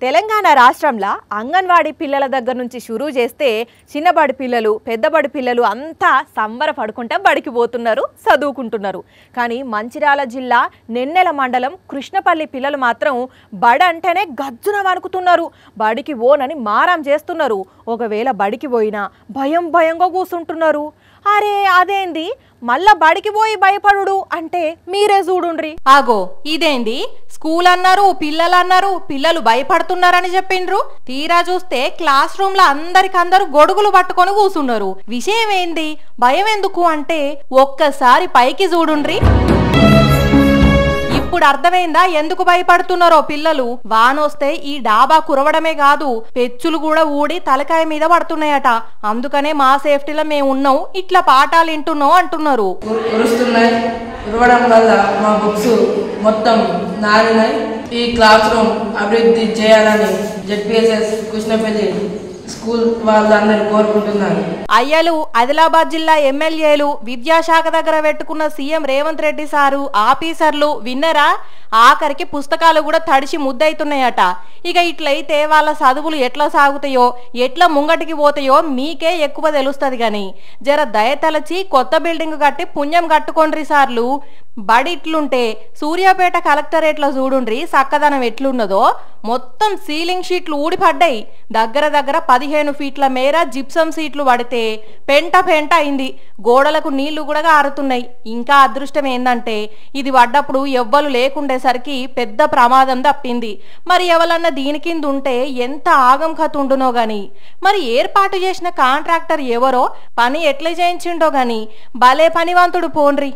తెలంగాణ రాష్ట్రంలో అంగన్వాడీ పిల్లల దగ్గర నుంచి షురూ చేస్తే చిన్నబడి పిల్లలు పెద్దబడి పిల్లలు అంతా సంబరపడుకుంటా బడికి పోతున్నారు చదువుకుంటున్నారు. కానీ మంచిర్యాల జిల్లా నెన్నెల మండలం కృష్ణపల్లి పిల్లలు మాత్రం బడి అంటేనే గజ్జున వణుకుతున్నారు. బడికి పోనని మారం చేస్తున్నారు. ఒకవేళ బడికి పోయినా భయం భయంగా కూర్చుంటున్నారు. అరే అదేంది మళ్ళా బడికి పోయి భయపడుడు అంటే మీరే చూడుండ్రి. ఆగో ఇదేంది స్కూల్ అన్నారు పిల్లలు అన్నారు పిల్లలు భయపడుతున్నారని చెప్పిండ్రు. తీరా చూస్తే క్లాస్ రూమ్ లో అందరికందరూ గొడుగులు పట్టుకొని కూసున్నారు. విషయం ఏంది భయం ఎందుకు అంటే ఒక్కసారి పైకి చూడుండ్రి. ఇప్పుడు అర్థమైందా ఎందుకు భయపడుతున్నారో పిల్లలు. వానొస్తే ఈ డాబా కురవడమే కాదు పెచ్చులు కూడా ఊడి తలకాయ మీద పడుతున్నాయట. అందుకనే మా సేఫ్టీలో మేము ఉన్నాం ఇట్లా పాఠాలు వింటున్నాం అంటున్నారు. ఉరవడం వల్ల మా బుక్స్ మొత్తం నానినాయి. ఈ క్లాస్ రూమ్ అభివృద్ధి చేయాలని జెడ్పీఎస్ఎస్ కృష్ణపల్లి స్కూల్ వాళ్ళందరూ కోరుకుంటున్నారు. అయ్యలు ఆదిలాబాద్ జిల్లా ఎమ్మెల్యేలు విద్యాశాఖ దగ్గర పెట్టుకున్న సీఎం రేవంత్ రెడ్డి సారు ఆఫీసర్లు విన్నరా ఆఖరికి పుస్తకాలు కూడా తడిసి ముద్దవుతున్నాయట. ఇక ఇట్లయితే వాళ్ళ చదువులు ఎట్లా సాగుతాయో ఎట్లా ముంగటికి పోతాయో మీకే ఎక్కువ తెలుస్తుంది. గాని జర దయతలచి కొత్త బిల్డింగ్ కట్టి పుణ్యం కట్టుకోండ్రి సార్లు. బడి ఇట్లుంటే సూర్యాపేట కలెక్టరేట్లో చూడుండ్రి చక్కదనం ఎట్లున్నదో. మొత్తం సీలింగ్ షీట్లు ఊడిపడ్డాయి. దగ్గర దగ్గర 15 ఫీట్ల మేర జిప్సం సీట్లు పడితే పెంట పెంట అయింది. గోడలకు నీళ్లు కూడా ఆరుతున్నాయి. ఇంకా అదృష్టం ఏందంటే ఇది పడ్డప్పుడు ఎవ్వరు లేకుండేసరికి పెద్ద ప్రమాదం తప్పింది. మరి ఎవరన్నా దీని కింద ఉంటే ఎంత ఆగం కతుండునో గాని. మరి ఏర్పాటు చేసిన కాంట్రాక్టర్ ఎవరో పని ఎట్లా చేయించిండో గాని భలే పనివంతుడు పోండ్రి.